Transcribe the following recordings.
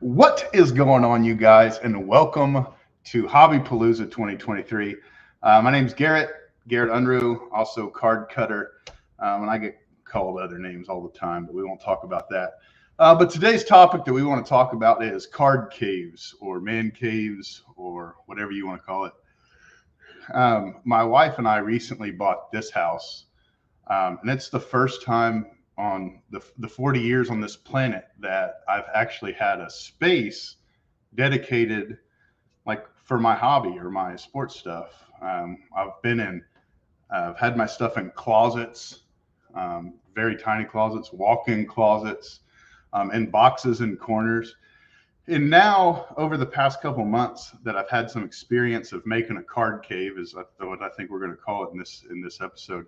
What is going on, you guys, and welcome to Hobby Palooza 2023. My name's Garrett Unruh, also Card Cutter, and I get called other names all the time, but we won't talk about that. But today's topic that we want to talk about is card caves or man caves or whatever you want to call it. My wife and I recently bought this house, and it's the first time on the 40 years on this planet that I've actually had a space dedicated like for my hobby or my sports stuff. I've had my stuff in closets, very tiny closets, walk-in closets, in boxes and corners. And now, over the past couple months, that I've had some experience of making a card cave, is what I think we're going to call it in this episode.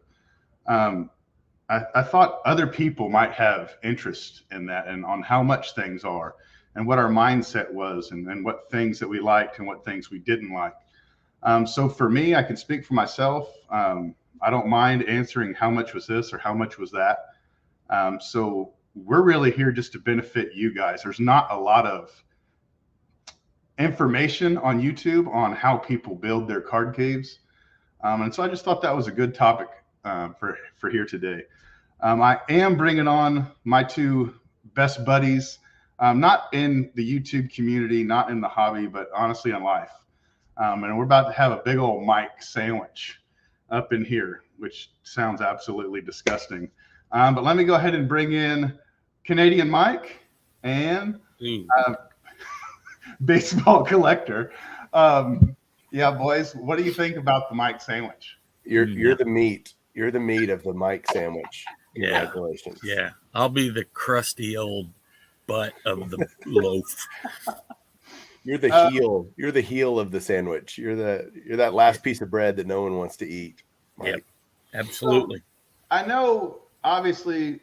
I thought other people might have interest in that and on how much things are and what our mindset was and what things that we liked and what things we didn't like. So for me, I can speak for myself. I don't mind answering how much was this or how much was that. So we're really here just to benefit you guys. There's not a lot of information on YouTube on how people build their card caves. And so I just thought that was a good topic for here today. I am bringing on my two best buddies, not in the YouTube community, not in the hobby, but honestly in life. And we're about to have a big old Mike sandwich up in here, which sounds absolutely disgusting. But let me go ahead and bring in Canadian Mike and baseball collector. Yeah, boys, what do you think about the Mike sandwich? You're the meat. You're the meat of the Mike sandwich. Congratulations. Yeah. I'll be the crusty old butt of the loaf. You're the heel. You're the heel of the sandwich. You're that last piece of bread that no one wants to eat. Mike. Yep. Absolutely. So, I know, obviously,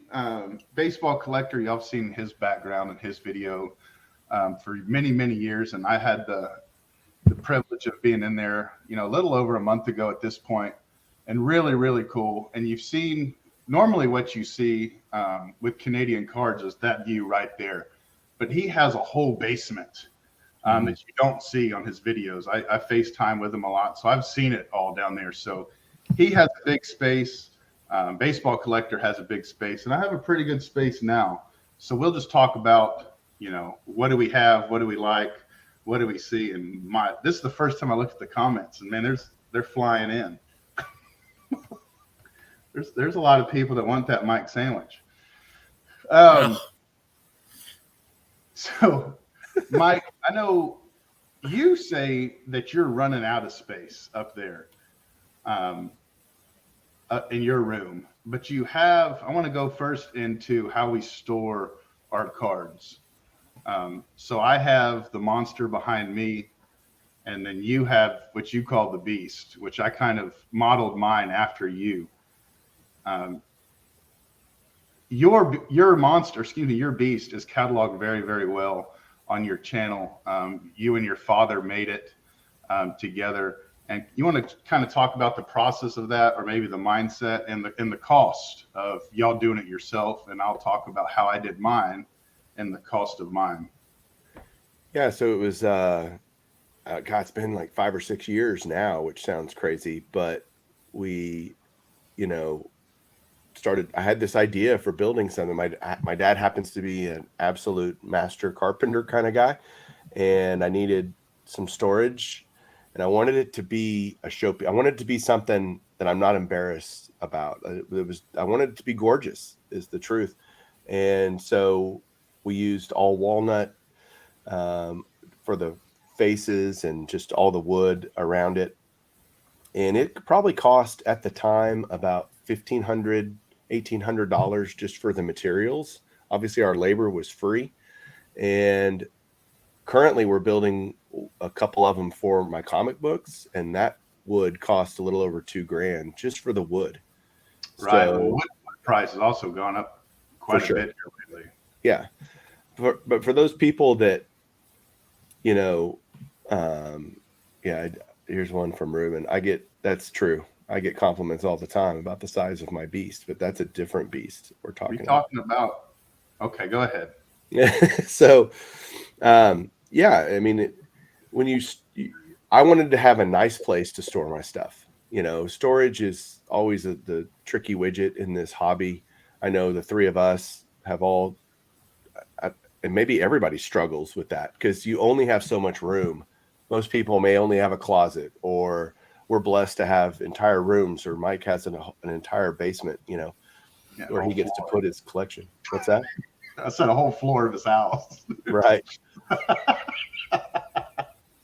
baseball collector, y'all have seen his background and his video for many, many years. And I had the privilege of being in there, a little over a month ago at this point, and really, really cool. And you've seen normally what you see with Canadian cards is that view right there, but he has a whole basement that you don't see on his videos. I FaceTime with him a lot, so I've seen it all down there. So he has a big space. Baseball collector has a big space, and I have a pretty good space now. So we'll just talk about, what do we have? What do we like? What do we see? And this is the first time I looked at the comments, and man, they're flying in. There's a lot of people that want that Mike sandwich. So, Mike, I know you say that you're running out of space up there in your room, but I want to go first into how we store our cards. So I have the monster behind me, and then you have what you call the beast, which I kind of modeled mine after you. Your monster, your beast is cataloged very, very well on your channel. You and your father made it together, and you want to kind of talk about the process of that, or maybe the mindset and the cost of y'all doing it yourself, and I'll talk about how I did mine and the cost of mine. Yeah, so it was it's been like 5 or 6 years now, which sounds crazy, but we I had this idea for building something. My dad happens to be an absolute master carpenter kind of guy, and I needed some storage, and I wanted it to be a showpiece. I wanted it to be something that I'm not embarrassed about. I wanted it to be gorgeous, is the truth. And so we used all walnut for the faces and just all the wood around it. And it probably cost at the time about $1,500, $1,800 just for the materials. Obviously, our labor was free. And currently, we're building a couple of them for my comic books, and that would cost a little over $2,000 just for the wood. Right. So, wood price has also gone up quite a bit here lately. Yeah. But for those people that, here's one from Ruben. That's true. I get compliments all the time about the size of my beast, but that's a different beast we're talking about. Okay, go ahead. So Yeah, I mean, when I wanted to have a nice place to store my stuff. Storage is always the tricky widget in this hobby. I know the three of us have all, and maybe everybody struggles with that because you only have so much room. Most people may only have a closet, or we're blessed to have entire rooms, or Mike has an entire basement, Yeah, where he whole gets to floor. put his collection. What's that? I said a whole floor of his house. Right.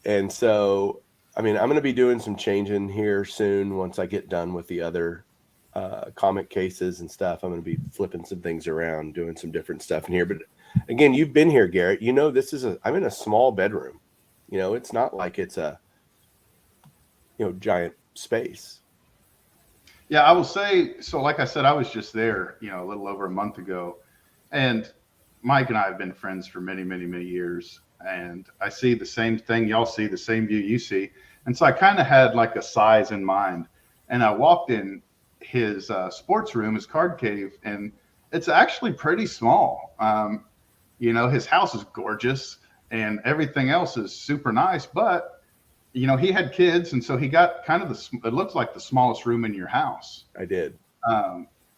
And so, I mean, I'm going to be doing some changing here soon once I get done with the other comic cases and stuff. I'm going to be flipping some things around, doing some different stuff in here. But again, you've been here, Garrett. I'm in a small bedroom. It's not like it's a giant space. Yeah, I will say, so like I said, I was just there, a little over a month ago. And Mike and I have been friends for many, many, many years. And I see the same thing. Y'all see the same view you see. And so I kind of had like a size in mind. And I walked in his sports room, his card cave, and it's actually pretty small. His house is gorgeous and everything else is super nice. But he had kids, and so he got kind of it looks like the smallest room in your house. I did.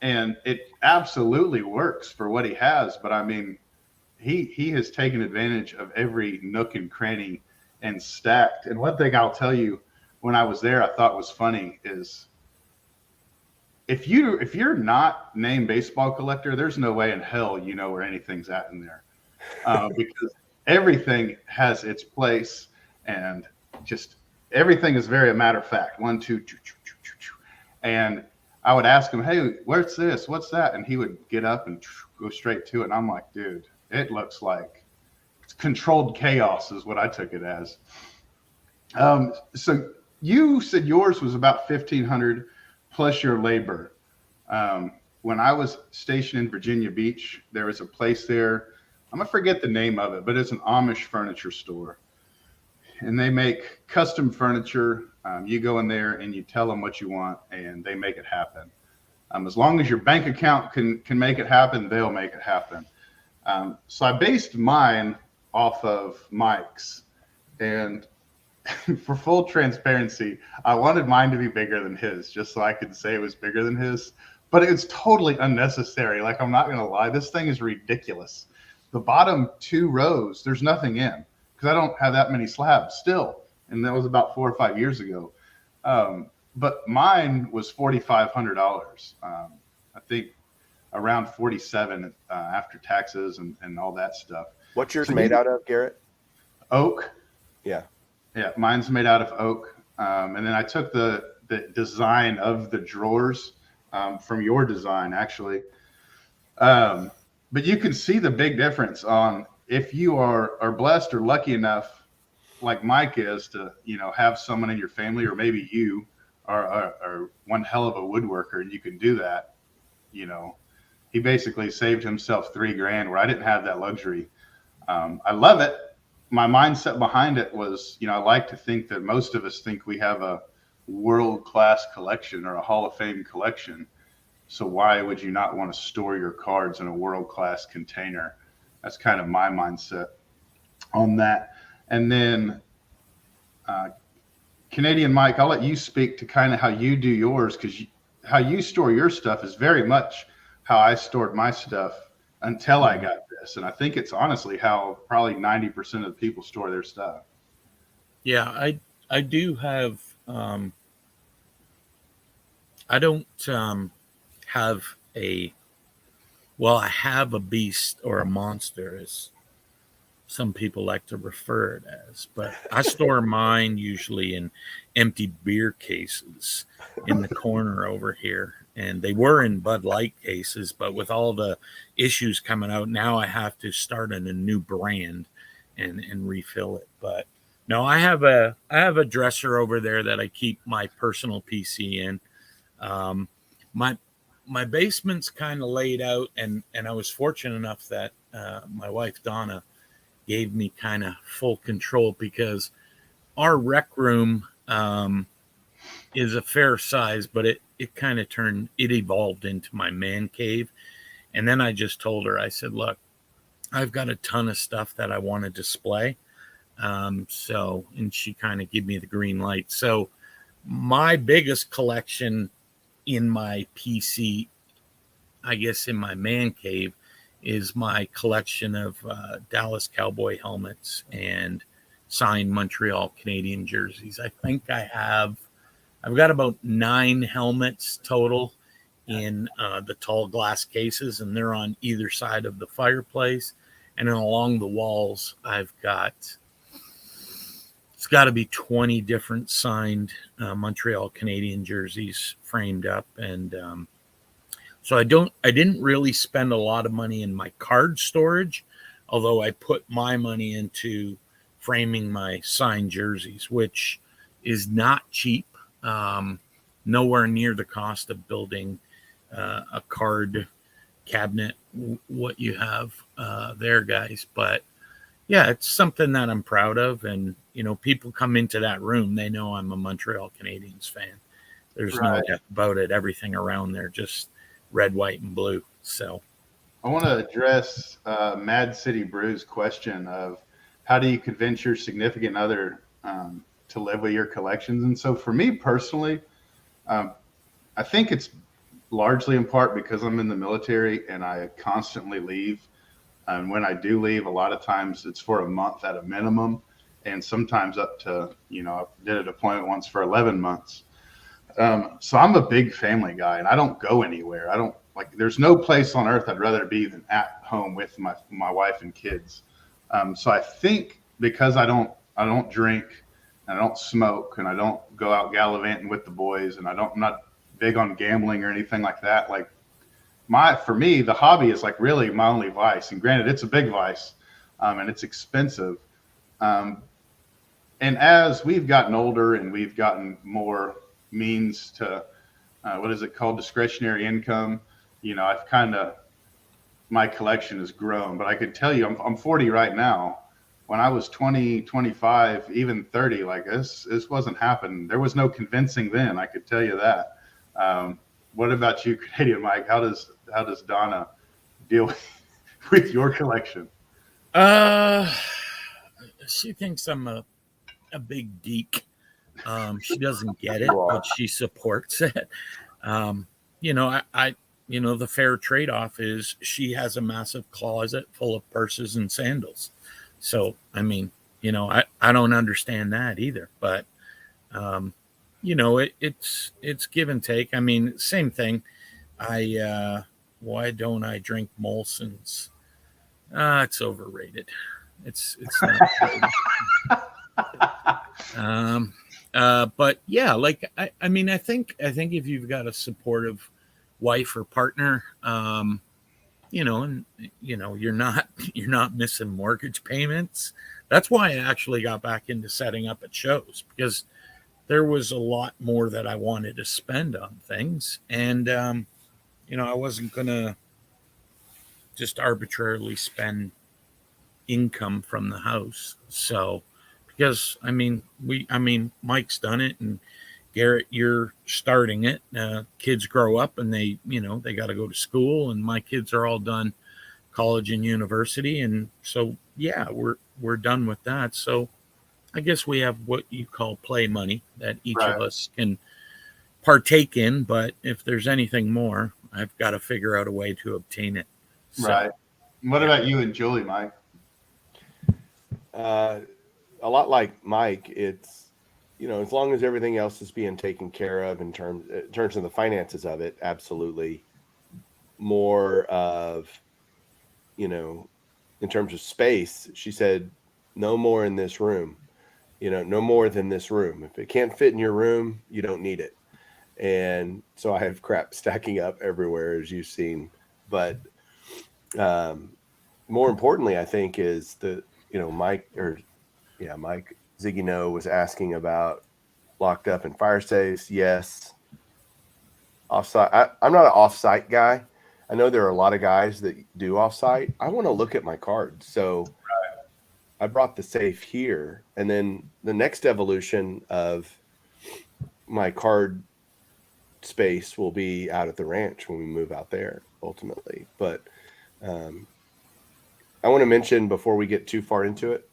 And it absolutely works for what he has. But I mean, he has taken advantage of every nook and cranny and stacked. And one thing I'll tell you, when I was there, I thought was funny is if you're not named baseball collector, there's no way in hell you know where anything's at in there, because everything has its place, and just everything is very a matter of fact. 1, 2, and I would ask him, "Hey, where's this? What's that?" And he would get up and go straight to it. And I'm like, "Dude, it looks like it's controlled chaos," is what I took it as. So you said yours was about 1,500 plus your labor. When I was stationed in Virginia Beach, there was a place there. I'm gonna forget the name of it, but it's an Amish furniture store, and they make custom furniture. You go in there and you tell them what you want, and they make it happen. As long as your bank account can make it happen, they'll make it happen. So I based mine off of Mike's, and for full transparency, I wanted mine to be bigger than his, just so I could say it was bigger than his. But it's totally unnecessary. Like, I'm not gonna lie, this thing is ridiculous. The bottom 2 rows, there's nothing in, because I don't have that many slabs still, and that was about 4 or 5 years ago. But mine was $4,500. I think around 47 after taxes and all that stuff. What's yours made out of, Garrett? Oak. Yeah. Yeah, mine's made out of oak. And then I took the design of the drawers from your design, actually. But you can see the big difference on if you are blessed or lucky enough, like Mike is, to have someone in your family, or maybe you are one hell of a woodworker and you can do that. He basically saved himself $3,000 where I didn't have that luxury. I love it. My mindset behind it was, I like to think that most of us think we have a world-class collection or a Hall of Fame collection. So why would you not want to store your cards in a world-class container? That's kind of my mindset on that. And then Canadian Mike, I'll let you speak to kind of how you do yours, because how you store your stuff is very much how I stored my stuff until I got this. And I think it's honestly how probably 90% of the people store their stuff. Yeah, I do have I don't have I have a beast or a monster, as some people like to refer it as, but I store mine usually in empty beer cases in the corner over here. And they were in Bud Light cases, but with all the issues coming out now, I have to start in a new brand and refill it. But no, I have a dresser over there that I keep my personal PC in. My basement's kind of laid out, and I was fortunate enough that my wife Donna gave me kind of full control, because our rec room is a fair size, but it kind of evolved into my man cave. And then I just told her, I said, look, I've got a ton of stuff that I want to display. And she kind of gave me the green light. So my biggest collection in my PC, I guess in my man cave, is my collection of Dallas Cowboy helmets and signed Montreal Canadian jerseys. I think I've got about 9 helmets total in the tall glass cases, and they're on either side of the fireplace. And then along the walls, it's got to be 20 different signed Montreal Canadian jerseys framed up. And so I didn't really spend a lot of money in my card storage, although I put my money into framing my signed jerseys, which is not cheap. Nowhere near the cost of building a card cabinet, what you have there, guys. But yeah, it's something that I'm proud of. And, people come into that room, they know I'm a Montreal Canadiens fan. There's no doubt about it. Everything around there, just red, white, and blue. So I want to address Mad City Brew's question of how do you convince your significant other to live with your collections? And so for me personally, I think it's largely in part because I'm in the military and I constantly leave. And when I do leave, a lot of times it's for a month at a minimum, and sometimes up to, I did a deployment once for 11 months. So I'm a big family guy and I don't go anywhere. I don't there's no place on earth I'd rather be than at home with my wife and kids. So I think because I don't drink and I don't smoke and I don't go out gallivanting with the boys and I'm not big on gambling or anything like that. For me, the hobby is really my only vice. And granted, it's a big vice, and it's expensive. And as we've gotten older and we've gotten more means to, what is it called? Discretionary income. My collection has grown, but I could tell you, I'm 40 right now. When I was 20, 25, even 30, this wasn't happening. There was no convincing then. I could tell you that. What about you, Canadian Mike? How does Donna deal with your collection? She thinks I'm a big geek. She doesn't get it, but she supports it. The fair trade-off is she has a massive closet full of purses and sandals. So, I don't understand that either, but, it's give and take. Same thing. Why don't I drink Molson's? It's overrated. It's not. But yeah, I think if you've got a supportive wife or partner, and you're not missing mortgage payments. That's why I actually got back into setting up at shows, because there was a lot more that I wanted to spend on things. And, I wasn't going to just arbitrarily spend income from the house. So, because Mike's done it, and Garrett, you're starting it. Kids grow up and they got to go to school, and my kids are all done college and university. And so, yeah, we're done with that. So I guess we have what you call play money that each of us can partake in. But if there's anything more, I've got to figure out a way to obtain it. So, right. What about you and Julie, Mike? A lot like Mike, it's, as long as everything else is being taken care of in terms of the finances of it, absolutely. More of, in terms of space, she said, no more in this room, no more than this room. If it can't fit in your room, you don't need it. And so I have crap stacking up everywhere, as you've seen. But more importantly, I think is Mike Ziggy No was asking about locked up in fire safes. Yes. Offsite. I'm not an offsite guy. I know there are a lot of guys that do offsite. I want to look at my cards. So I brought the safe here. And then the next evolution of my card space will be out at the ranch when we move out there ultimately. But I want to mention before we get too far into it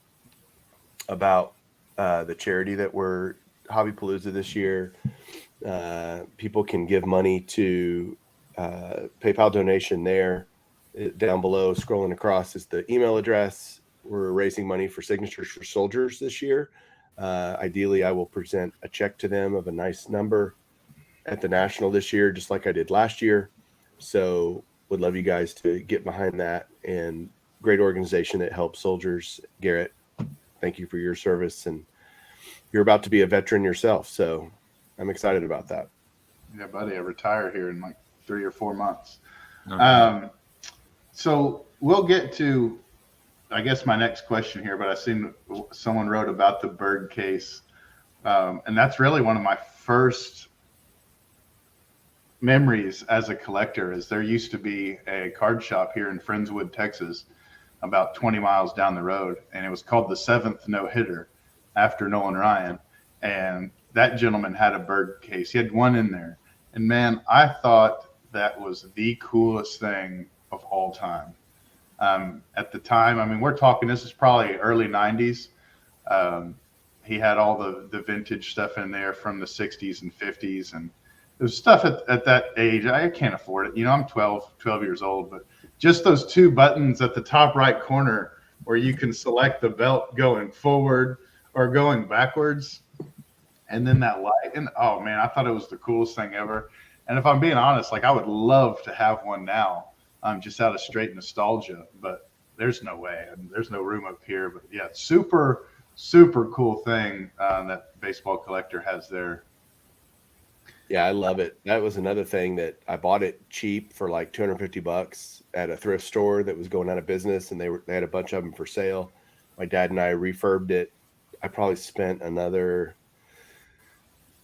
about the charity that we're Hobby Palooza this year. People can give money to PayPal donation there. Down below, scrolling across, is the email address. We're raising money for Signatures for Soldiers this year. Ideally, I will present a check to them of a nice number at the National this year, just like I did last year. So would love you guys to get behind that. And great organization that helps soldiers. Garrett, thank you for your service. And you're about to be a veteran yourself. So I'm excited about that. Yeah, buddy, I retire here in like 3 or 4 months. Okay. So we'll get to, I guess, my next question here, but I seen someone wrote about the bird case. And that's really one of my first memories as a collector. Is there used to be a card shop here in Friendswood, Texas, about 20 miles down the road, and it was called the Seventh No Hitter after Nolan Ryan. And that gentleman had a bird case. He had one in there. And man, I thought that was the coolest thing of all time. At the time, I mean, we're talking, this is probably early 90s. He had all the vintage stuff in there from the 60s and 50s. And it was stuff at that age. I can't afford it. You know, I'm 12 years old, but just those 2 buttons at the top right corner where you can select the belt going forward or going backwards. And then that light. And oh man, I thought it was the coolest thing ever. And if I'm being honest, like I would love to have one now, just out of straight nostalgia, but there's no way. And there's no room up here. But yeah, super, super cool thing that Baseball Collector has there. Yeah, I love it. That was another thing that I bought it cheap for like $250 at a thrift store that was going out of business, and they had a bunch of them for sale. My dad and I refurbed it. I probably spent another,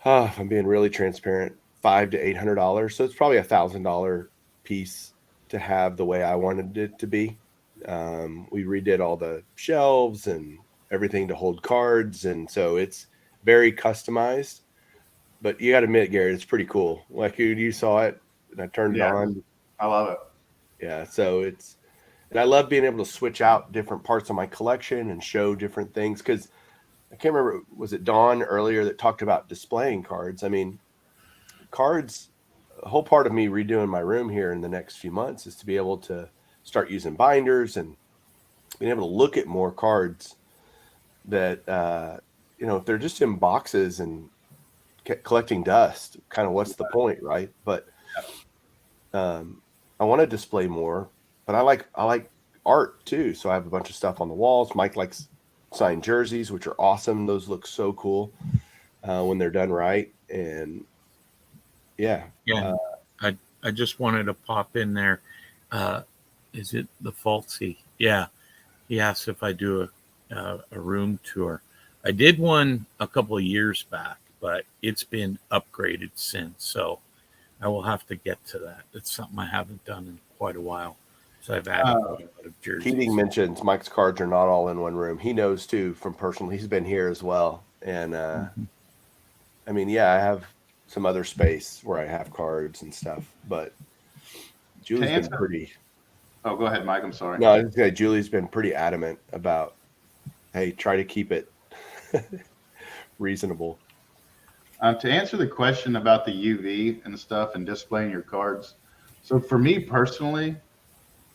if I'm being really transparent, $500 to $800. So it's probably $1,000 piece to have the way I wanted it to be. We redid all the shelves and everything to hold cards, and so it's very customized. But you got to admit, Garrett, it's pretty cool. Like you saw it, and I turned it on. I love it. Yeah, so and I love being able to switch out different parts of my collection and show different things. Because I can't remember, was it Dawn earlier that talked about displaying cards? I mean, cards, a whole part of me redoing my room here in the next few months is to be able to start using binders and being able to look at more cards that, if they're just in boxes and collecting dust, kind of what's the point, right? But I want to display more, but I like art too. So I have a bunch of stuff on the walls. Mike likes signed jerseys, which are awesome. Those look so cool when they're done right. And I just wanted to pop in there. Is it the Falsey? Yeah, he asked if I do a room tour. I did one a couple of years back, but it's been upgraded since. So I will have to get to that. It's something I haven't done in quite a while. So I've added a lot of jerseys. Keating mentions Mike's cards are not all in one room. He knows too from personal. He's been here as well. And I mean, yeah, I have some other space where I have cards and stuff, but Julie's been pretty. Oh, go ahead, Mike. I'm sorry. No, I was gonna say Julie's been pretty adamant about, hey, try to keep it reasonable. To answer the question about the UV and stuff and displaying your cards. So for me personally,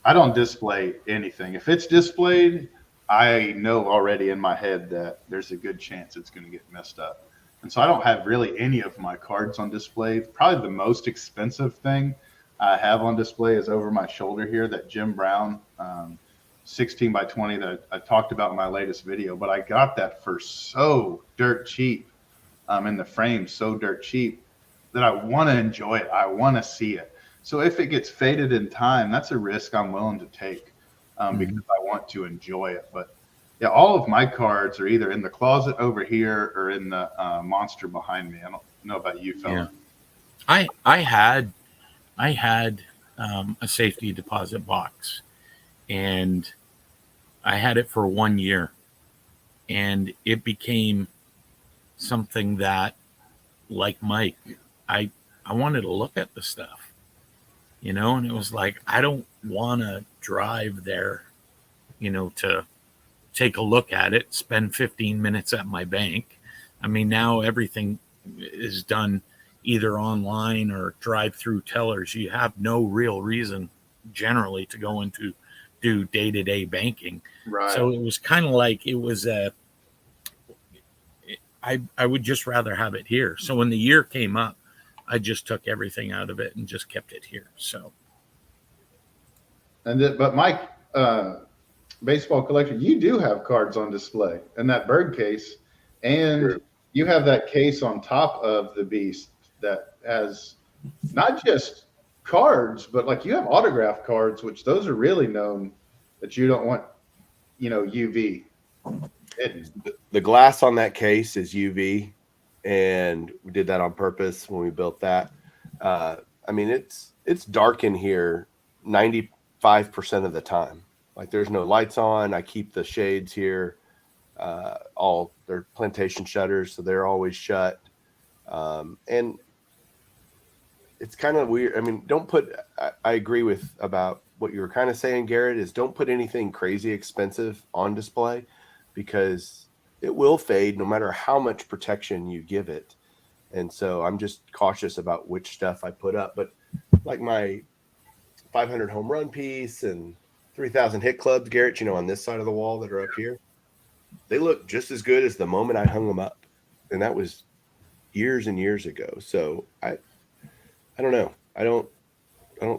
I don't display anything. If it's displayed, I know already in my head that there's a good chance it's going to get messed up. And so I don't have really any of my cards on display. Probably the most expensive thing I have on display is over my shoulder here, that Jim Brown 16 by 20 that I talked about in my latest video. But I got that for so dirt cheap, in the frame, so dirt cheap, that I want to enjoy it. I want to see it. So if it gets faded in time, that's a risk I'm willing to take because I want to enjoy it. But yeah, all of my cards are either in the closet over here or in the monster behind me. I don't know about you, fella. Yeah. I had a safety deposit box, and I had it for 1 year, and it became something that, like Mike, I wanted to look at the stuff, and it was like, I don't want to drive there to take a look at it, spend 15 minutes at my bank. I mean, now everything is done either online or drive-through tellers. You have no real reason generally to go into do day-to-day banking. Right. So it was kind of like I would just rather have it here. So when the year came up, I just took everything out of it and just kept it here. So. But Mike, baseball collector, you do have cards on display in that bird case, and Sure. you have that case on top of the beast that has not just cards, but like you have autograph cards, which those are really known that you don't want, UV. The glass on that case is UV, and we did that on purpose when we built that. I mean, it's dark in here 95% of the time. Like there's no lights on. I keep the shades here. All they're plantation shutters, so they're always shut. And it's kind of weird. I mean, I agree with about what you were kind of saying, Garrett, is don't put anything crazy expensive on display because it will fade no matter how much protection you give it. And so I'm just cautious about which stuff I put up. But like my 500 home run piece and 3,000 hit clubs, Garrett, on this side of the wall that are up here, they look just as good as the moment I hung them up. And that was years and years ago. So I don't know. I don't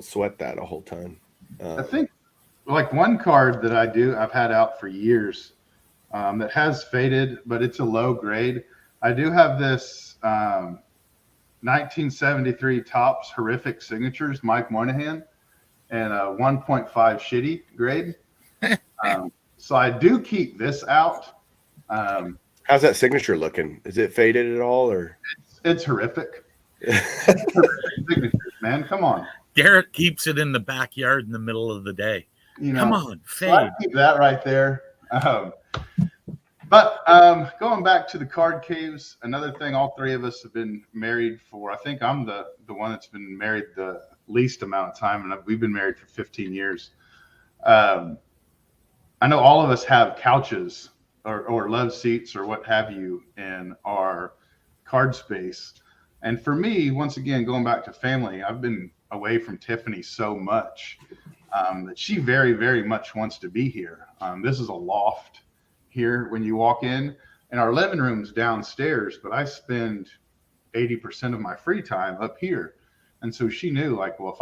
sweat that a whole ton. I think like one card that I've had out for years that has faded, but it's a low grade. I do have this 1973 Topps Horrific Signatures, Mike Moynihan, and a 1.5 shitty grade. So I do keep this out. How's that signature looking? Is it faded at all, or it's horrific? Signatures, man, come on. Garrett keeps it in the backyard in the middle of the day. Come on, fade. So I keep that right there. But going back to the card caves, another thing, all three of us have been married for, I think I'm the one that's been married the least amount of time, and we've been married for 15 years. I know all of us have couches or love seats or what have you in our card space. And for me, once again, going back to family, I've been away from Tiffany so much that she very, very much wants to be here. This is a loft here when you walk in, and our living room's downstairs, but I spend 80% of my free time up here. And so she knew, like, well,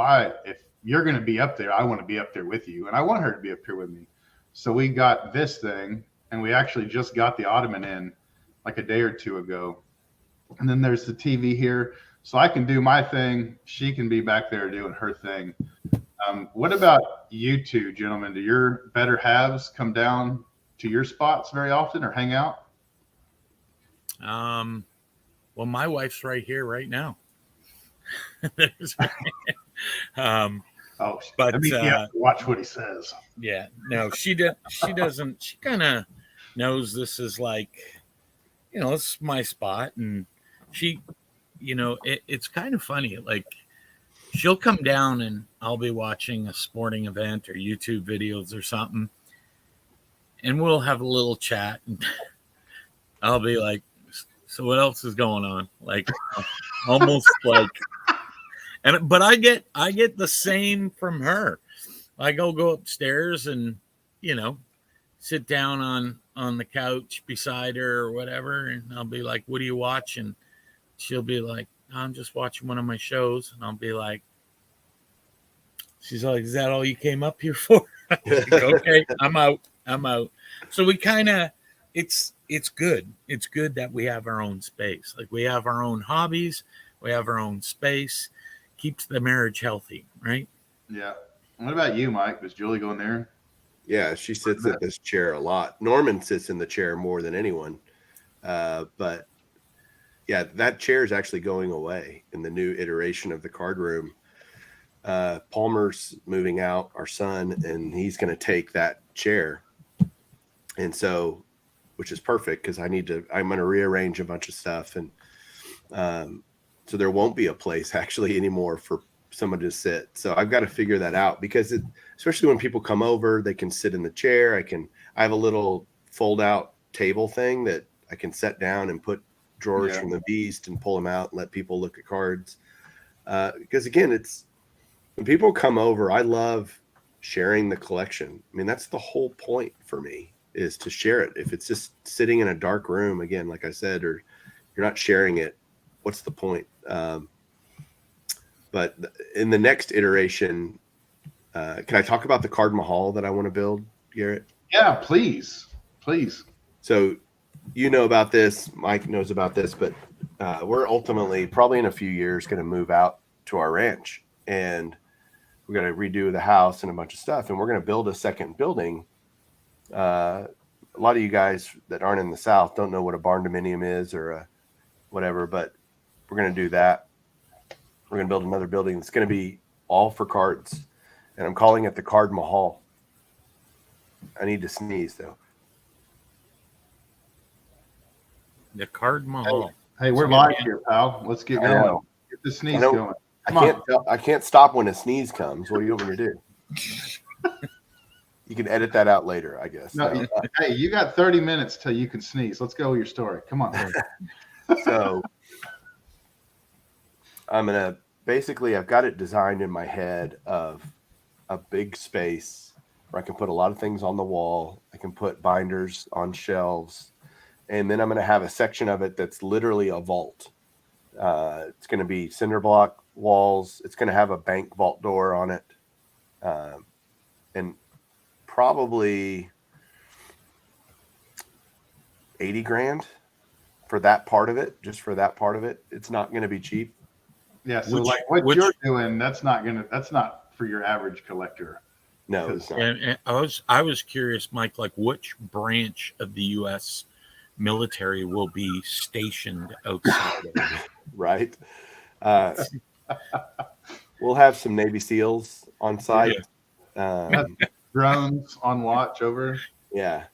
if you're going to be up there, I want to be up there with you, and I want her to be up here with me. So we got this thing, and we actually just got the ottoman in like a day or two ago. And then there's the TV here, so I can do my thing. She can be back there doing her thing. What about you two, gentlemen? Do your better halves come down to your spots very often or hang out? Well, my wife's right here right now. But you have to watch what he says. Yeah, no, she doesn't. She kind of knows this is like, this is my spot, and she, it's kind of funny. Like, she'll come down and I'll be watching a sporting event or YouTube videos or something, and we'll have a little chat, and I'll be like, so what else is going on? Like, almost like, but I get the same from her. I go upstairs and, sit down on the couch beside her or whatever. And I'll be like, what are you watching? She'll be like, I'm just watching one of my shows. And I'll be like, she's like, is that all you came up here for? Like, okay, I'm out. So we kind of, it's good. It's good that we have our own space. Like, we have our own hobbies. We have our own space. Keeps the marriage healthy, right? Yeah. What about you, Mike? Does Julie go in there? Yeah, she sits in this chair a lot. Norman sits in the chair more than anyone. But yeah, that chair is actually going away in the new iteration of the card room. Palmer's moving out, our son, and he's going to take that chair. And so, which is perfect because I'm going to rearrange a bunch of stuff. And so there won't be a place actually anymore for someone to sit. So I've got to figure that out because especially when people come over, they can sit in the chair. I have a little fold out table thing that I can set down and put drawers from the beast and pull them out and let people look at cards. Because again, when people come over, I love sharing the collection. I mean, that's the whole point for me, is to share it. If it's just sitting in a dark room, again, like I said, or you're not sharing it, what's the point? But in the next iteration, can I talk about the Card Mahal that I want to build, Garrett? Yeah, please. So you know about this, Mike knows about this, but we're ultimately probably in a few years going to move out to our ranch, and we're going to redo the house and a bunch of stuff, and we're going to build a second building. A lot of you guys that aren't in the South don't know what a barn dominium is or a whatever, but we're going to do that. We're going to build another building that's going to be all for cards, and I'm calling it the Card Mahal. I need to sneeze though. The Card Mahal. Hey, we're live here, pal. Let's get going. Get the sneeze going. I can't stop when a sneeze comes. What do you want me to do? You can edit that out later, I guess. No, hey, you got 30 minutes till you can sneeze. Let's go with your story. Come on. So I'm going to basically, I've got it designed in my head of a big space where I can put a lot of things on the wall. I can put binders on shelves. And then I'm going to have a section of it that's literally a vault. It's going to be cinder block walls. It's going to have a bank vault door on it. And probably 80 grand for that part of it, just for that part of it. It's not going to be cheap. Yeah. So what you're doing, that's not for your average collector. No, it's not. And I was curious, Mike, like which branch of the U.S. military will be stationed outside of it? Right. We'll have some Navy SEALs on site. Yeah. Drones on watch over. Yeah.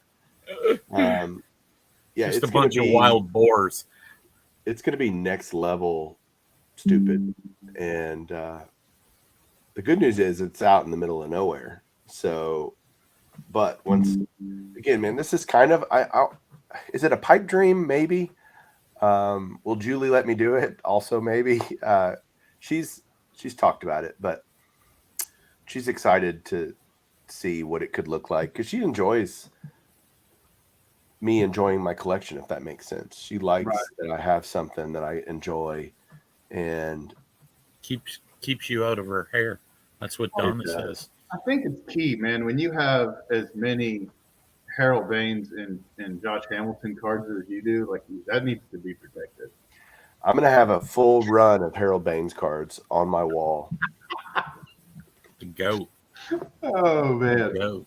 Just a bunch of wild boars. It's going to be next level stupid. And the good news is it's out in the middle of nowhere. So, but again, man, this is kind of, is it a pipe dream? Maybe. Will Julie let me do it? Also, maybe. She's talked about it, but she's excited to see what it could look like because she enjoys me enjoying my collection, if that makes sense. She likes that I have something that I enjoy and keeps you out of her hair. That's what Donna says. I think it's key, man. When you have as many Harold Baines and Josh Hamilton cards as you do, like that needs to be protected. I'm going to have a full run of Harold Baines cards on my wall. The goat. Oh, man. Goat.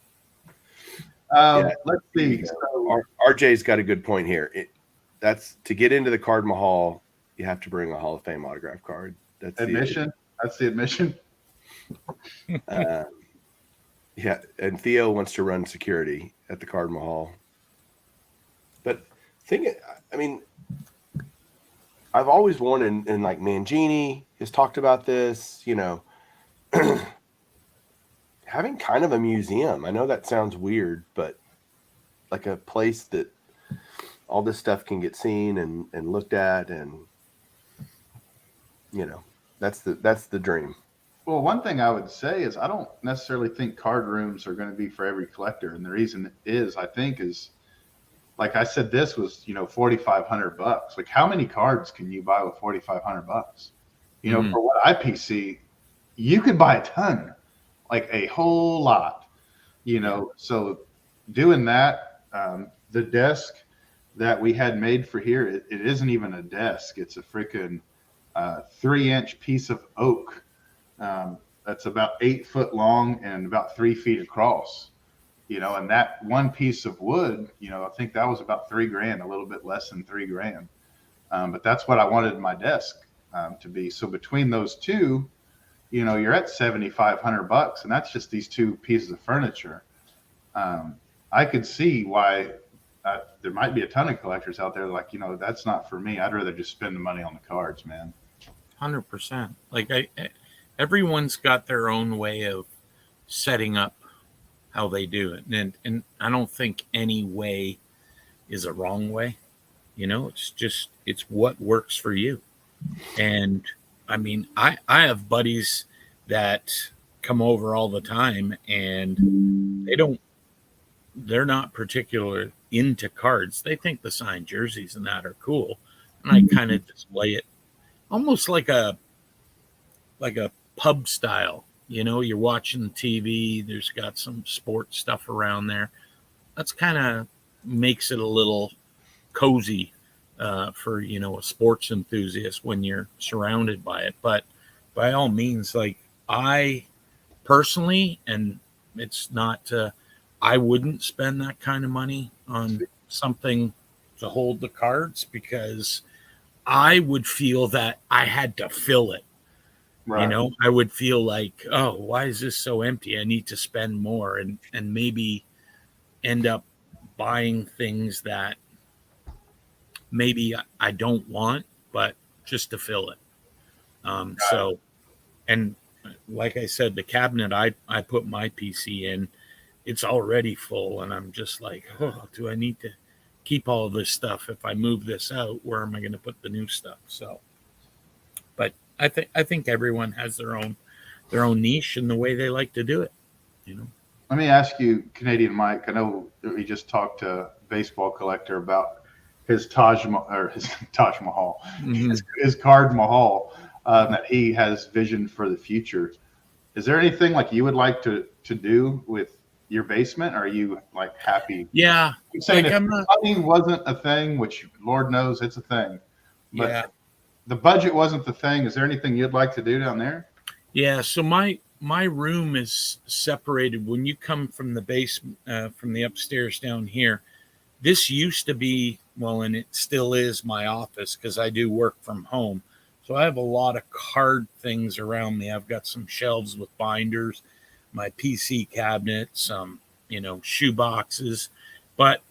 Let's see. So, RJ's got a good point here. That's to get into the Card Mahal, you have to bring a Hall of Fame autograph card. That's admission. That's the admission. Yeah, and Theo wants to run security at the Card Mahal. But I've always wanted, and like Mangini has talked about this, having kind of a museum. I know that sounds weird, but like a place that all this stuff can get seen and looked at, and that's the dream. Well, one thing I would say is I don't necessarily think card rooms are going to be for every collector, and the reason is like I said, this was $4,500. Like, how many cards can you buy with $4,500? For what IPC, you could buy a ton, like a whole lot. So doing that, the desk that we had made for here, it isn't even a desk. It's a freaking 3-inch piece of oak. That's about 8 foot long and about 3 feet across, and that one piece of wood, I think that was about $3,000, a little bit less than $3,000. But that's what I wanted my desk to be. So between those two, you're at $7,500, and that's just these two pieces of furniture. I could see why there might be a ton of collectors out there like, that's not for me. I'd rather just spend the money on the cards, man. 100%. Like everyone's got their own way of setting up how they do it. And I don't think any way is a wrong way. It's what works for you. And I mean, I have buddies that come over all the time, and they're not particular into cards. They think the signed jerseys and that are cool. And I kind of display it almost like a pub style. You're watching TV, there's got some sports stuff around there. That's kind of makes it a little cozy for a sports enthusiast when you're surrounded by it. But by all means, like, I personally, and it's not I wouldn't spend that kind of money on something to hold the cards, because I would feel that I had to fill it. Right. I would feel like, oh, why is this so empty? I need to spend more, and maybe end up buying things that maybe I don't want, but just to fill it. So, and like I said, the cabinet I put my PC in, it's already full, and I'm just like, oh, do I need to keep all of this stuff? If I move this out, where am I going to put the new stuff? So, but I think everyone has their own niche and the way they like to do it. Let me ask you, Canadian Mike. I know we just talked to Baseball Collector about his Taj Mahal, Mm-hmm. his card Mahal, that he has vision for the future. Is there anything like you would like to do with your basement? Or are you like happy? Yeah, I'm saying like, if I'm not. money wasn't a thing, which Lord knows it's a thing, but Yeah. the budget wasn't the thing. Is there anything you'd like to do down there? Yeah, so my room is separated. When you come from the basement, from the upstairs down here, this used to be, well, and it still is, my office, because I do work from home. So I have a lot of card things around me. I've got some shelves with binders, my PC cabinet, some shoe boxes. But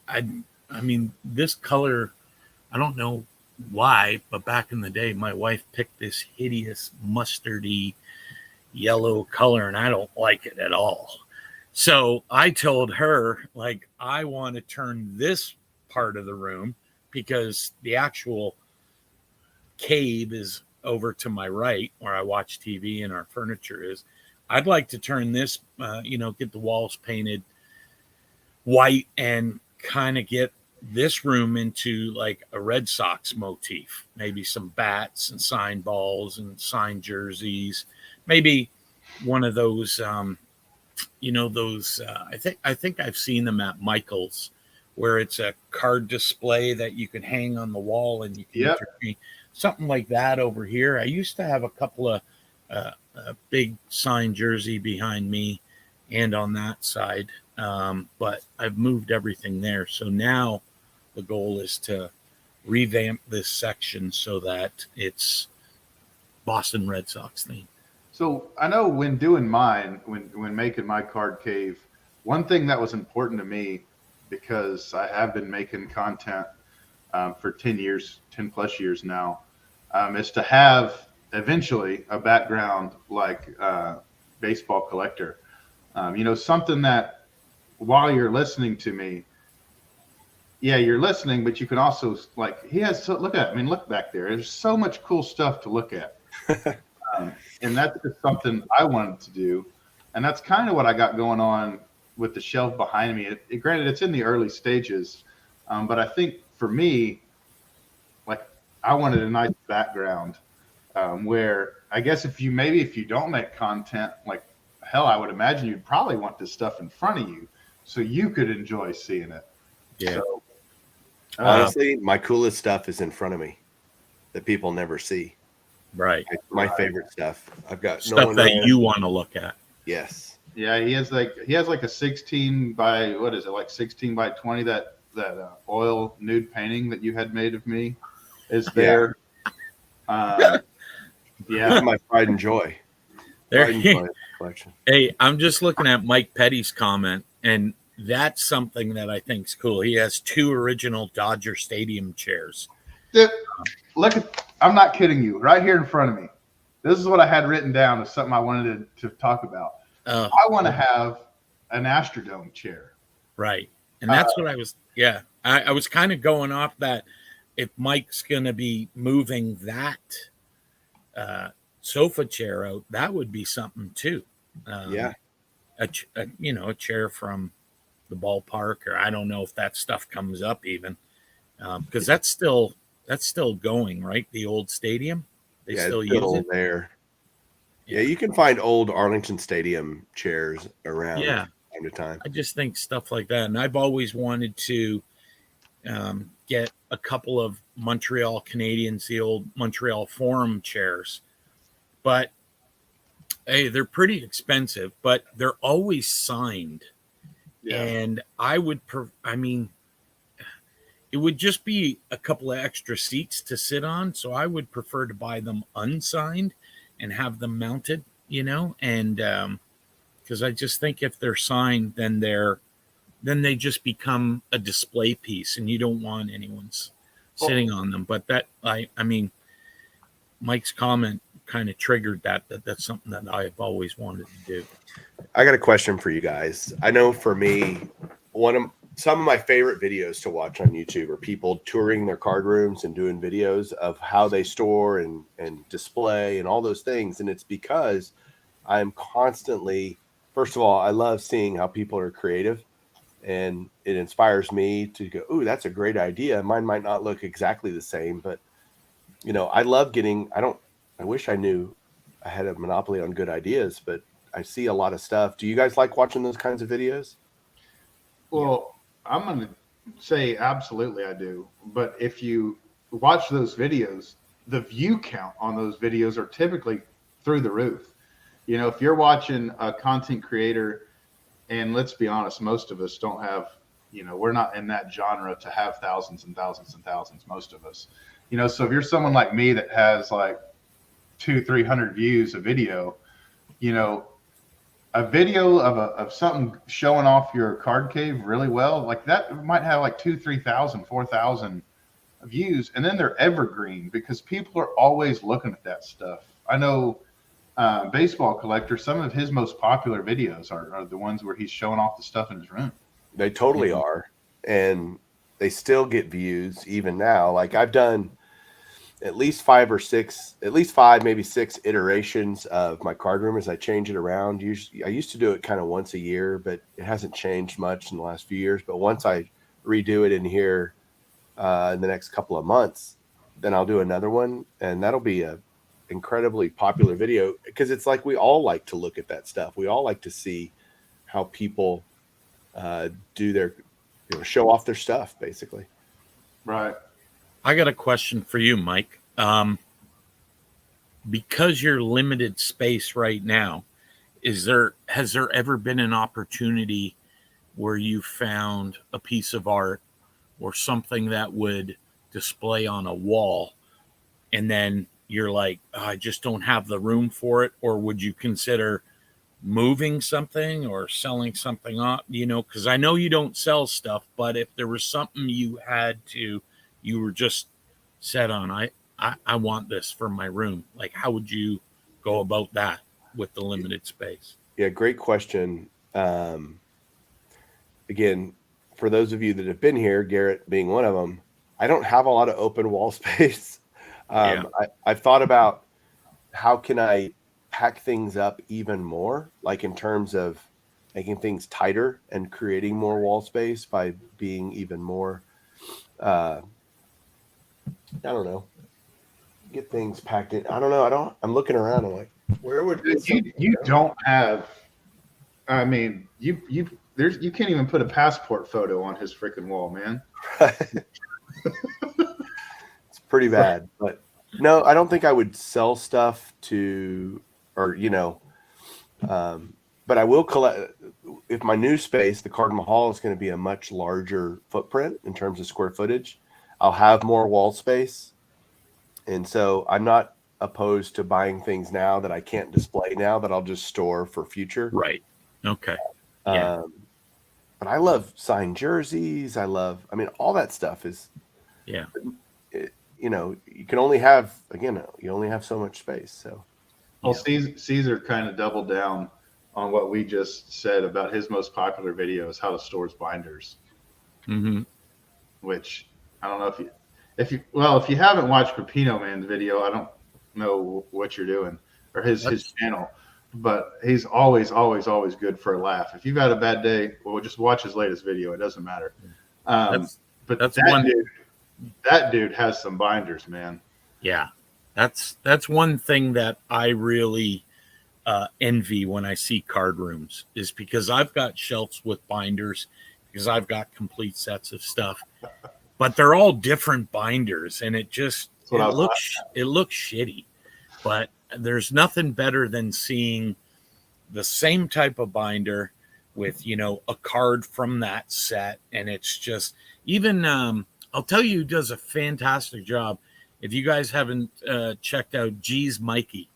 I mean, this color, I don't know why, but back in the day, my wife picked this hideous mustardy yellow color, and I don't like it at all. So I told her, like, I want to turn this part of the room, because the actual cave is over to my right where I watch TV and our furniture is. I'd like to turn this, get the walls painted white and kind of get this room into like a Red Sox motif, maybe some bats and signed balls and signed jerseys, maybe one of those, I think I've seen them at Michael's, where it's a card display that you can hang on the wall, and you can something like that over here. I used to have a couple of a big signed jersey behind me and on that side, but I've moved everything there. So now the goal is to revamp this section so that it's Boston Red Sox themed. So I know when doing mine, when making my card cave, one thing that was important to me, because I have been making content for 10 plus years now, is to have eventually a background like Baseball Collector. Something that while you're listening to me, yeah, you're listening, but you can also, like, look back there. There's so much cool stuff to look at. And that's just something I wanted to do. And that's kind of what I got going on with the shelf behind me. Granted, it's in the early stages, but I think for me, like, I wanted a nice background where I guess if you don't make content, like, hell, I would imagine you'd probably want this stuff in front of you so you could enjoy seeing it. Yeah. So, honestly, my coolest stuff is in front of me that people never see. Right. My favorite stuff. I've got stuff that you want to look at. Yes. Yeah, he has like a 16 by, what is it, like 16 by 20, that oil nude painting that you had made of me is there. Yeah. That's my pride and joy. There. Pride and joy collection. Hey, I'm just looking at Mike Petty's comment, and that's something that I think is cool. He has 2 original Dodger Stadium chairs. Look at, I'm not kidding you, right here in front of me. this is what I had written down as something I wanted to talk about. Uh, I want to have an Astrodome chair. right. And that's what I was, yeah. I was kind of going off that if Mike's going to be moving that sofa chair out, that would be something too. Yeah. A chair from the ballpark, or I don't know if that stuff comes up even, because that's still going, right? The old stadium, they Yeah, still it's use still it. there. Yeah, you can find old Arlington Stadium chairs around Yeah, from time to time. I just think stuff like that, and I've always wanted to get a couple of Montreal Canadiens, the old Montreal Forum chairs, but hey, they're pretty expensive, but they're always signed. Yeah. And I mean, it would just be a couple of extra seats to sit on. So I would prefer to buy them unsigned and have them mounted, and because I just think if they're signed, then they just become a display piece, and you don't want anyone's sitting on them. But I mean, Mike's comment kind of triggered that's something that I've always wanted to do. I got a question for you guys. I know for me, some of my favorite videos to watch on YouTube are people touring their card rooms and doing videos of how they store and display and all those things. And it's because I'm constantly, first of all, I love seeing how people are creative, and it inspires me to go, ooh, that's a great idea. Mine might not look exactly the same, but I love I wish I knew I had a monopoly on good ideas, but I see a lot of stuff. Do you guys like watching those kinds of videos? Well, I'm going to say absolutely I do. But if you watch those videos, the view count on those videos are typically through the roof. If you're watching a content creator, and let's be honest, most of us don't have, we're not in that genre to have thousands and thousands and thousands, most of us. So if you're someone like me that has like 200-300 views a video, a video of something showing off your card cave really well, like that might have like 2,000-3,000 4,000 views, and then they're evergreen because people are always looking at that stuff. I know Baseball Collector, some of his most popular videos are the ones where he's showing off the stuff in his room. They totally are, and they still get views even now. Like I've done at least five, maybe six iterations of my card room as I change it around. Usually, I used to do it kind of once a year, but it hasn't changed much in the last few years. But once I redo it in here in the next couple of months, then I'll do another one, and that'll be a incredibly popular video because it's like we all like to look at that stuff. We all like to see how people do their, show off their stuff, basically. Right. I got a question for you, Mike. Because you're limited space right now, has there ever been an opportunity where you found a piece of art or something that would display on a wall, and then you're like, oh, I just don't have the room for it? Or would you consider moving something or selling something off? Because I know you don't sell stuff, but if there was something you were just set on, I want this for my room, like how would you go about that with the limited space? Yeah, great question. Again, for those of you that have been here, Garrett being one of them, I don't have a lot of open wall space. I've thought about how can I pack things up even more, like in terms of making things tighter and creating more wall space by being even more, I don't know, get things packed in. I don't know. I'm looking around. I'm like, where would you don't have? I mean, you can't even put a passport photo on his freaking wall, man. It's pretty bad, but no, I don't think I would sell stuff to, or but I will collect. If my new space, the Cardinal Hall, is going to be a much larger footprint in terms of square footage, I'll have more wall space. And so I'm not opposed to buying things now that I can't display now that I'll just store for future. Right. Okay. Yeah. But I love signed jerseys. I mean, all that stuff is, yeah. You can only have, again, you only have so much space. So Well, Caesar kind of doubled down on what we just said about his most popular video is how to store binders. Mm-hmm. Which I don't know if you haven't watched Pepino Man's video, I don't know what you're doing, or his channel, but he's always good for a laugh. If you've had a bad day, well, just watch his latest video. It doesn't matter. But that dude has some binders, man. Yeah, that's one thing that I really envy when I see card rooms, is because I've got shelves with binders, because I've got complete sets of stuff, but they're all different binders, and it looks shitty. But there's nothing better than seeing the same type of binder with, you know, a card from that set, and it's just even. I'll tell you, who does a fantastic job. If you guys haven't checked out G's Mikey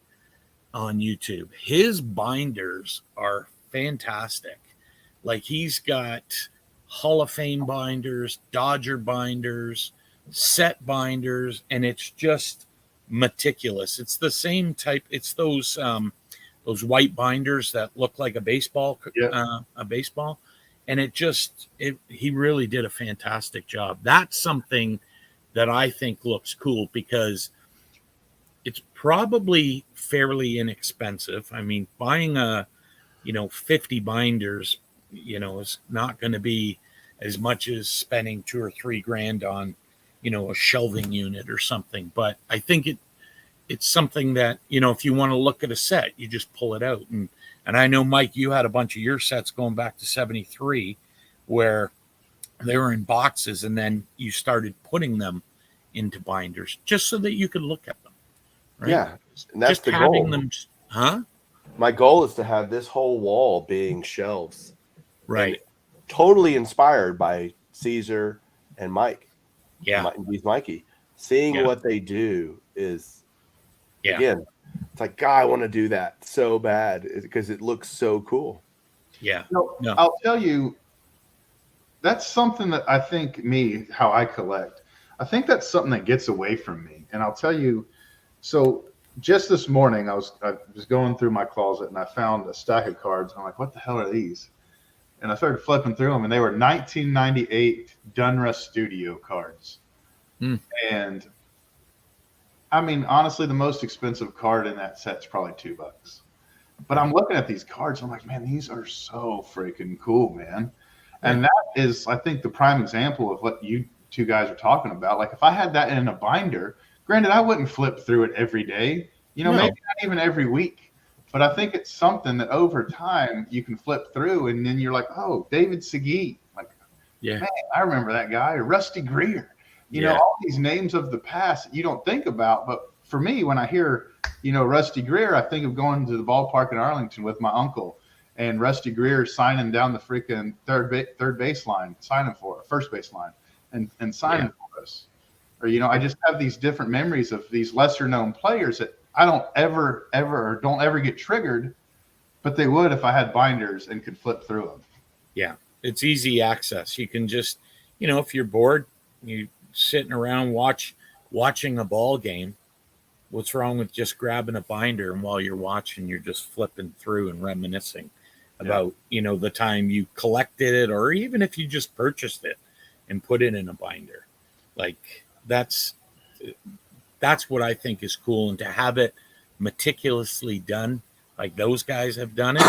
on YouTube, his binders are fantastic. Like, he's got Hall of Fame binders, Dodger binders, set binders, and it's just meticulous. It's the same type. It's those white binders that look like a baseball, and he really did a fantastic job. That's something that I think looks cool, because it's probably fairly inexpensive. I mean, buying 50 binders, is not going to be as much as spending $2 or $3 grand on, a shelving unit or something. But I think it's something that, if you want to look at a set, you just pull it out. And I know, Mike, you had a bunch of your sets going back to 73 where they were in boxes, and then you started putting them into binders just so that you could look at them. Right? Yeah. And that's just the having goal. them. Huh? My goal is to have this whole wall being shelves. Right. Totally inspired by Caesar and Mike. Yeah. Mikey. Seeing what they do is, again, it's like, God, I want to do that so bad because it looks so cool. Yeah. No. I'll tell you, that's something that I think how I collect. I think that's something that gets away from me. And I'll tell you, so just this morning, I was going through my closet and I found a stack of cards. I'm like, what the hell are these? And I started flipping through them, and they were 1998 Dunra Studio cards. And I mean, honestly, the most expensive card in that set's probably $2. But I'm looking at these cards, I'm like, man, these are so freaking cool, man. And that is, I think, the prime example of what you two guys are talking about. Like, if I had that in a binder, granted, I wouldn't flip through it every day, maybe not even every week. But I think it's something that over time you can flip through, and then you're like, oh, David Segui. Like, man, I remember that guy. Or Rusty Greer. You know, all these names of the past that you don't think about. But for me, when I hear, Rusty Greer, I think of going to the ballpark in Arlington with my uncle, and Rusty Greer signing down the freaking third baseline, first baseline, and signing for us. Or, I just have these different memories of these lesser known players that I don't ever get triggered, but they would if I had binders and could flip through them. Yeah, it's easy access. You can just, if you're bored, you sitting around watching a ball game. What's wrong with just grabbing a binder, and while you're watching, you're just flipping through and reminiscing about, the time you collected it, or even if you just purchased it and put it in a binder. Like, that's what I think is cool. And to have it meticulously done like those guys have done it,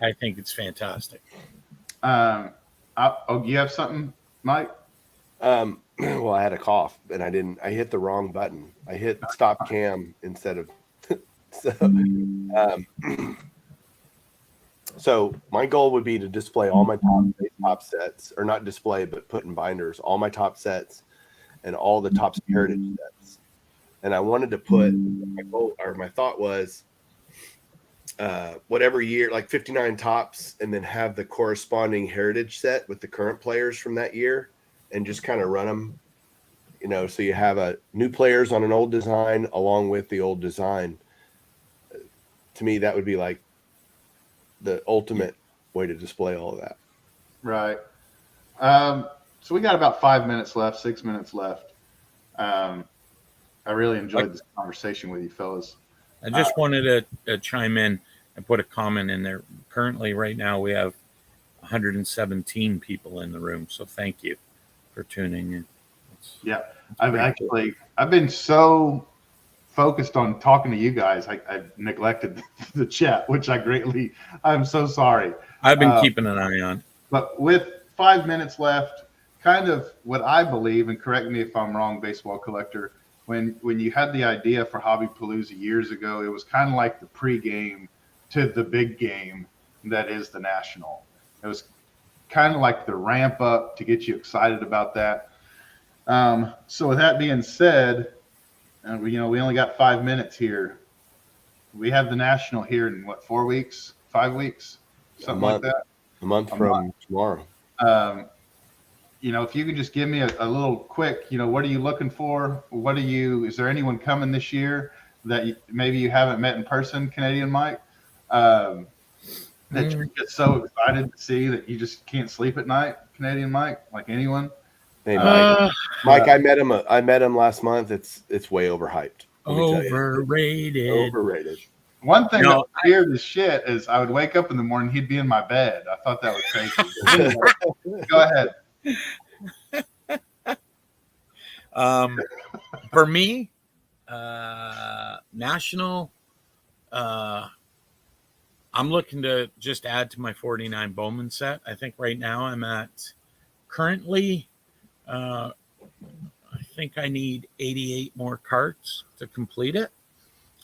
I think it's fantastic. You have something, Mike? Well, I had a cough and I hit the wrong button. I hit stop cam instead of, so my goal would be to display all my top sets, or not display, but put in binders, all my top sets and all the Topps Heritage sets. And I wanted to put my thought was whatever year, like 59 Topps, and then have the corresponding Heritage set with the current players from that year, and just kind of run them, so you have a new players on an old design along with the old design. To me, that would be like the ultimate way to display all of that. Right. So we got about 6 minutes left. I really enjoyed this conversation with you fellas. I just wanted to chime in and put a comment in there. Currently, right now, we have 117 people in the room. So thank you for tuning in. Yeah, I've been so focused on talking to you guys, I neglected the chat, which I'm so sorry. I've been keeping an eye on. But with 5 minutes left, kind of what I believe, and correct me if I'm wrong, baseball collector, when you had the idea for Hobby Palooza years ago, it was kind of like the pregame to the big game that is the National. It was kind of like the ramp up to get you excited about that. So with that being said, and we only got 5 minutes here. We have the National here in what, 4 weeks, 5 weeks, something like that. A month from tomorrow. If you could just give me a little quick, what are you looking for? Is there anyone coming this year that maybe you haven't met in person, Canadian Mike, that you get so excited to see that you just can't sleep at night, Canadian Mike, like anyone? Hey, Mike. Mike, I met him last month. It's way overhyped. Overrated. One thing that was weird as shit is I would wake up in the morning, he'd be in my bed. I thought that was crazy. Go ahead. For me, National, I'm looking to just add to my 49 Bowman set. I think right now I'm at currently, I think I need 88 more cards to complete it.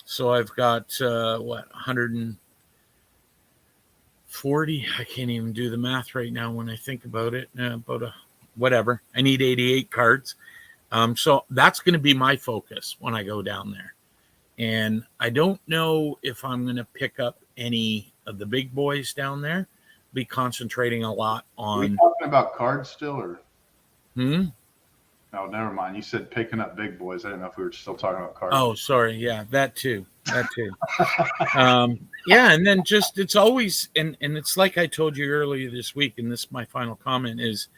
So I've got 140. I can't even do the math right now when I think about it. Whatever. I need 88 cards. So that's going to be my focus when I go down there. And I don't know if I'm going to pick up any of the big boys down there. Be concentrating a lot on. Are we talking about cards still, or? Oh, never mind. You said picking up big boys. I didn't know if we were still talking about cards. Oh, sorry. Yeah, that too. Yeah, and then just it's always and it's like I told you earlier this week, and this my final comment is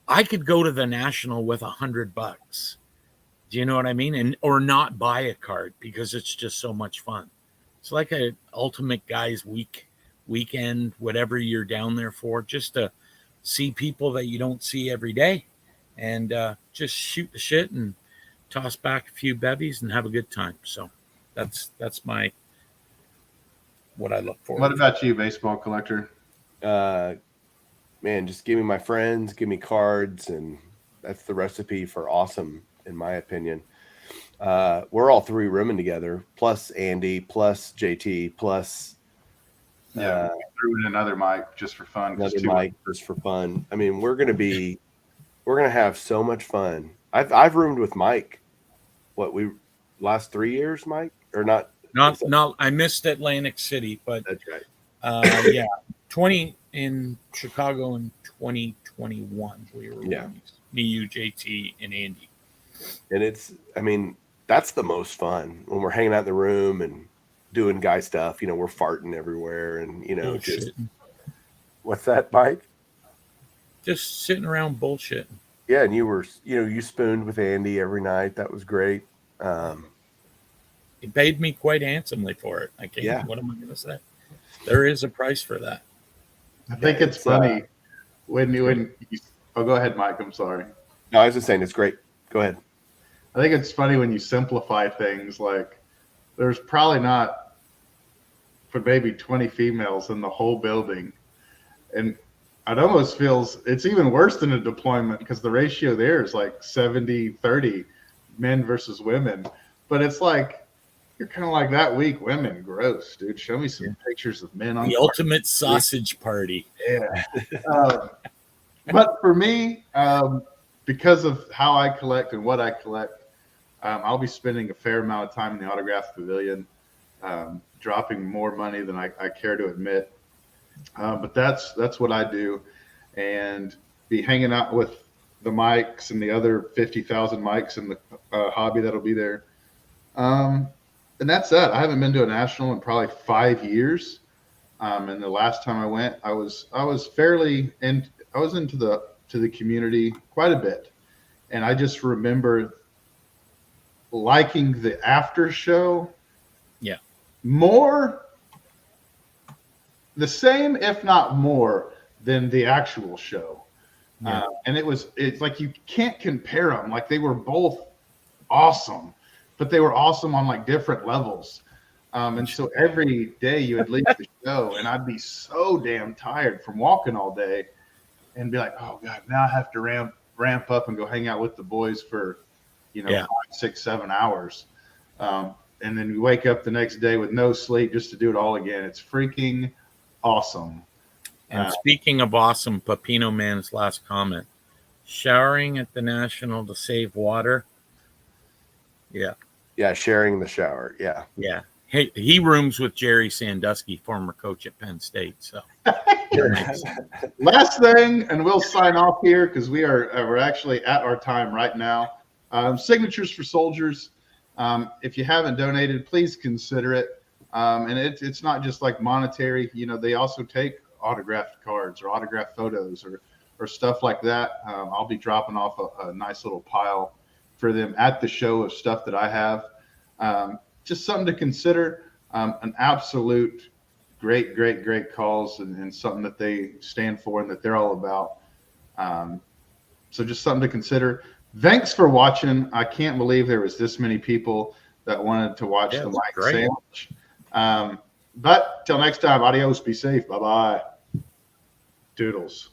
I could go to the National with $100. Do you know what I mean? Or not buy a card because it's just so much fun. It's like a ultimate guys weekend, whatever you're down there for, just to see people that you don't see every day. And just shoot the shit and toss back a few bevies and have a good time. So that's what I look for. What about you, baseball collector? Man, just give me my friends, give me cards, and that's the recipe for awesome, in my opinion. We're all three rooming together, plus Andy, plus JT, plus we threw in another mic just for fun. Another mic just for fun. I mean, we're gonna have so much fun. I've roomed with Mike. Last 3 years, Mike, or not? Not. I missed Atlantic City, but that's right. 20 in Chicago in 2021. We were me, you, JT, and Andy. And that's the most fun when we're hanging out in the room and doing guy stuff. We're farting everywhere, and what's that, Mike? Just sitting around bullshitting. Yeah, and you spooned with Andy every night. That was great. He paid me quite handsomely for it. What am I going to say? There is a price for that. I think it's funny when you. Oh, go ahead, Mike. I'm sorry. No, I was just saying it's great. Go ahead. I think it's funny when you simplify things. Like, there's probably not, for maybe 20 females in the whole building, and it almost feels it's even worse than a deployment because the ratio there is like 70-30 men versus women. But it's like you're kind of like that week. Women, gross, dude. Show me some pictures of men on the ultimate sausage party. Yeah. But for me, because of how I collect and what I collect, I'll be spending a fair amount of time in the autograph pavilion, dropping more money than I care to admit. But that's what I do, and be hanging out with the mics and the other 50,000 mics in the hobby that'll be there. And that's that. I haven't been to a national in probably 5 years. And the last time I went, I was fairly in. I was into the community quite a bit, and I just remember liking the after show more, the same, if not more, than the actual show. Yeah. And it's like you can't compare them. Like they were both awesome, but they were awesome on like different levels. And so every day you would leave the show, and I'd be so damn tired from walking all day, and be like, oh God, now I have to ramp up and go hang out with the boys for, 5, 6, 7 hours. And then you wake up the next day with no sleep just to do it all again. It's freaking awesome. And speaking of awesome, Pepino Man's last comment: showering at the National to save water. Yeah. Yeah, sharing the shower. Yeah. Yeah. He rooms with Jerry Sandusky, former coach at Penn State. So last thing, and we'll sign off here because we're actually at our time right now. Signatures for Soldiers. If you haven't donated, please consider it. And it's not just like monetary. They also take autographed cards or autographed photos or stuff like that. I'll be dropping off a nice little pile for them at the show of stuff that I have. Just something to consider. An absolute great cause and something that they stand for and that they're all about. So just something to consider. Thanks for watching. I can't believe there was this many people that wanted to watch the Mike Sandwich. But till next time, adios, be safe. Bye-bye. Doodles.